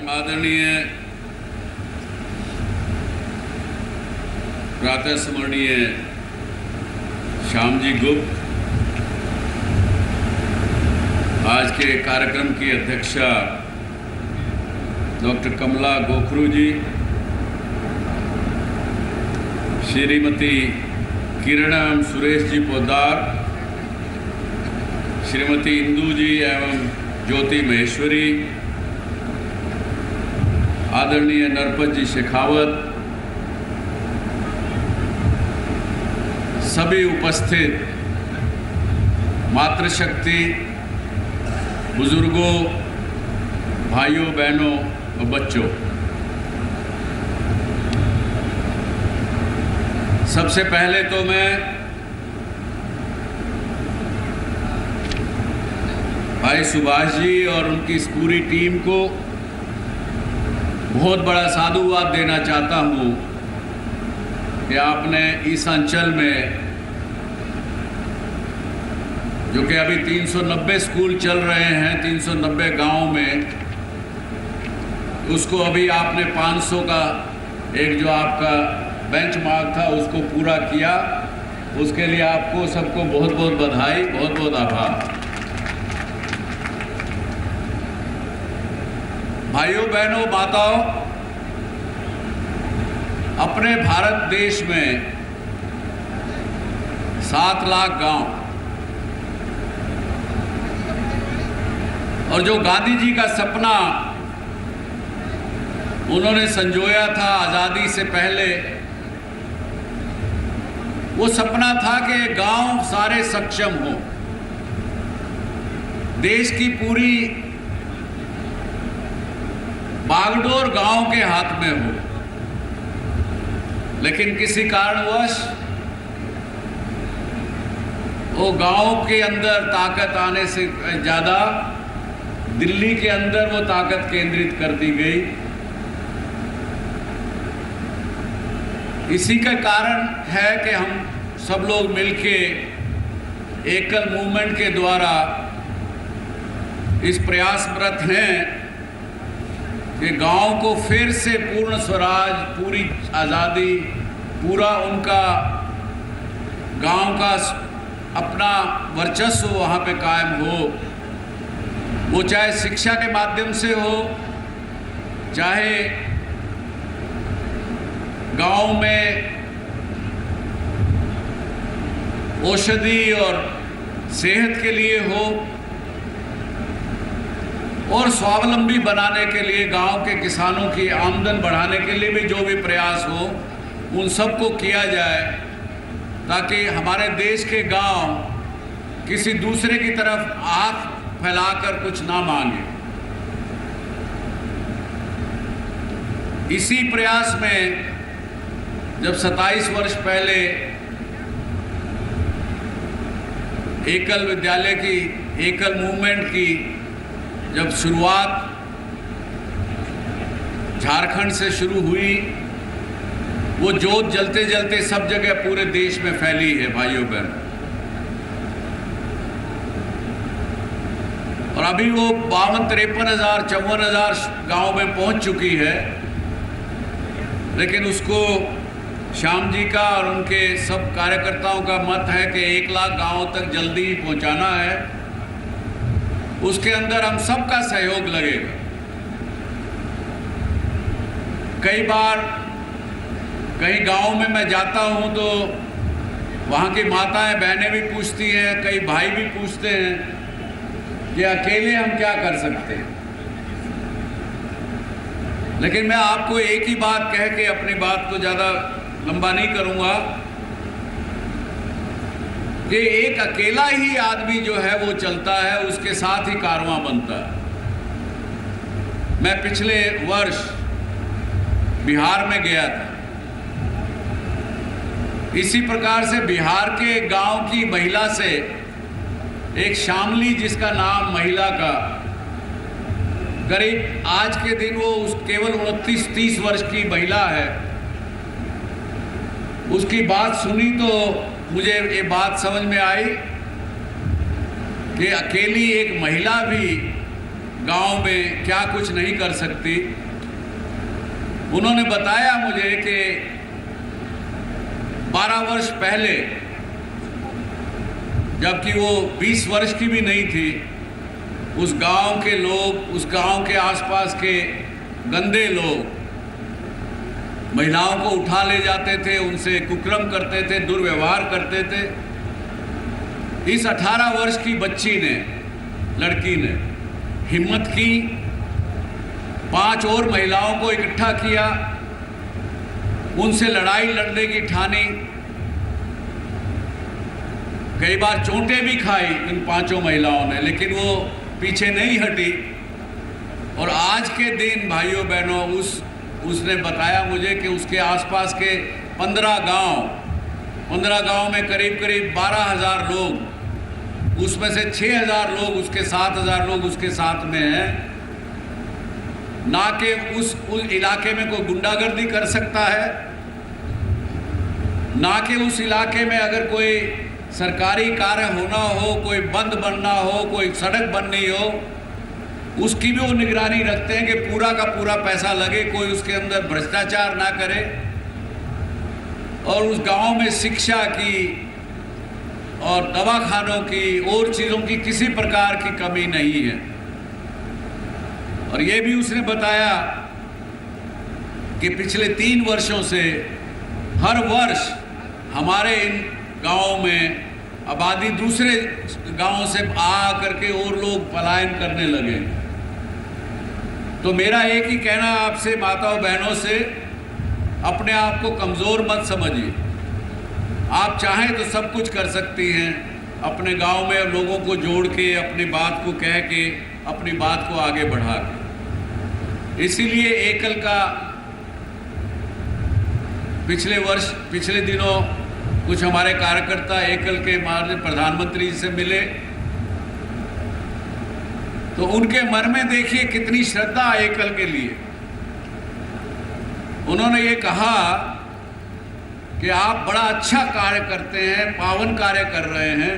आदरणीय प्रातः स्मरणीय श्याम जी गुप्त, आज के कार्यक्रम की अध्यक्षा डॉक्टर कमला गोखरू जी, श्रीमती किरण एवं सुरेश जी पोद्दार, श्रीमती इंदू जी एवं ज्योति महेश्वरी, आदरणीय नरपत जी शेखावत, सभी उपस्थित मातृशक्ति, बुजुर्गों, भाइयों बहनों और बच्चों, सबसे पहले तो मैं भाई सुभाष जी और उनकी इस पूरी टीम को बहुत बड़ा साधुवाद देना चाहता हूँ कि आपने इस अंचल में, जो कि अभी 390 स्कूल चल रहे हैं 390 गांव में, उसको अभी आपने 500 का एक जो आपका बेंचमार्क था उसको पूरा किया। उसके लिए आपको सबको बहुत बहुत बधाई, बहुत बहुत आभार। भाइयों बहनों माताओं, अपने भारत देश में 7 लाख गांव, और जो गांधी जी का सपना उन्होंने संजोया था आज़ादी से पहले, वो सपना था कि गांव सारे सक्षम हों, देश की पूरी बागडोर गांव के हाथ में हो। लेकिन किसी कारणवश वो गांव के अंदर ताकत आने से ज़्यादा दिल्ली के अंदर वो ताकत केंद्रित कर दी गई। इसी का कारण है कि हम सब लोग मिलके एकल मूवमेंट के द्वारा इस प्रयासरत हैं कि गांव को फिर से पूर्ण स्वराज, पूरी आज़ादी, पूरा उनका गांव का अपना वर्चस्व वहाँ पे कायम हो। वो चाहे शिक्षा के माध्यम से हो, चाहे गांव में औषधि और सेहत के लिए हो, और स्वावलंबी बनाने के लिए, गांव के किसानों की आमदन बढ़ाने के लिए भी जो भी प्रयास हो, उन सबको किया जाए, ताकि हमारे देश के गांव किसी दूसरे की तरफ हाथ फैलाकर कुछ ना मांगे। इसी प्रयास में जब 27 वर्ष पहले एकल विद्यालय की, एकल मूवमेंट की जब शुरुआत झारखंड से शुरू हुई, वो जोत जलते जलते सब जगह पूरे देश में फैली है भाइयों बहन। और अभी वो 52-53,000 54,000 गाँव में पहुंच चुकी है। लेकिन उसको श्याम जी का और उनके सब कार्यकर्ताओं का मत है कि 1 लाख गाँव तक जल्दी ही पहुंचाना है। उसके अंदर हम सबका सहयोग लगेगा। कई बार कई गांव में मैं जाता हूं तो वहां की माताएं बहनें भी पूछती हैं, कई भाई भी पूछते हैं कि अकेले हम क्या कर सकते हैं। लेकिन मैं आपको एक ही बात कह के अपनी बात को ज़्यादा लंबा नहीं करूंगा कि एक अकेला ही आदमी जो है वो चलता है, उसके साथ ही कारवां बनता है। मैं पिछले वर्ष बिहार में गया था। इसी प्रकार से बिहार के गांव की महिला से, एक शामली जिसका नाम महिला का, करीब आज के दिन वो केवल 29-30 वर्ष की महिला है, उसकी बात सुनी तो मुझे ये बात समझ में आई कि अकेली एक महिला भी गांव में क्या कुछ नहीं कर सकती। उन्होंने बताया मुझे कि 12 वर्ष पहले, जबकि वो 20 वर्ष की भी नहीं थी, उस गांव के लोग, उस गांव के आसपास के गंदे लोग महिलाओं को उठा ले जाते थे, उनसे कुकर्म करते थे, दुर्व्यवहार करते थे। इस 18 वर्ष की बच्ची ने, लड़की ने हिम्मत की, 5 और महिलाओं को इकट्ठा किया, उनसे लड़ाई लड़ने की ठानी। कई बार चोटें भी खाई इन 5 महिलाओं ने, लेकिन वो पीछे नहीं हटी। और आज के दिन भाइयों बहनों, उसने बताया मुझे कि उसके आसपास के 15 गांव में करीब 12,000 लोग, उसमें से 6,000 लोग उसके 7,000 लोग उसके साथ में हैं। ना कि उस इलाके में कोई गुंडागर्दी कर सकता है, ना कि उस इलाके में अगर कोई सरकारी कार्य होना हो, कोई बंद बनना हो, कोई सड़क बननी हो, उसकी भी वो निगरानी रखते हैं कि पूरा का पूरा पैसा लगे, कोई उसके अंदर भ्रष्टाचार ना करे। और उस गांव में शिक्षा की और दवाखानों की और चीज़ों की किसी प्रकार की कमी नहीं है। और ये भी उसने बताया कि पिछले 3 वर्षों से हर वर्ष हमारे इन गांवों में आबादी दूसरे गांवों से आ करके और लोग पलायन करने लगे। तो मेरा एक ही कहना आपसे माताओं बहनों से, अपने आप को कमज़ोर मत समझिए। आप चाहें तो सब कुछ कर सकती हैं, अपने गांव में लोगों को जोड़ के, अपनी बात को कह के, अपनी बात को आगे बढ़ा के। इसीलिए एकल का पिछले दिनों कुछ हमारे कार्यकर्ता एकल के माननीय प्रधानमंत्री जी से मिले, तो उनके मन में देखिए कितनी श्रद्धा एकल के लिए। उन्होंने ये कहा कि आप बड़ा अच्छा कार्य करते हैं, पावन कार्य कर रहे हैं,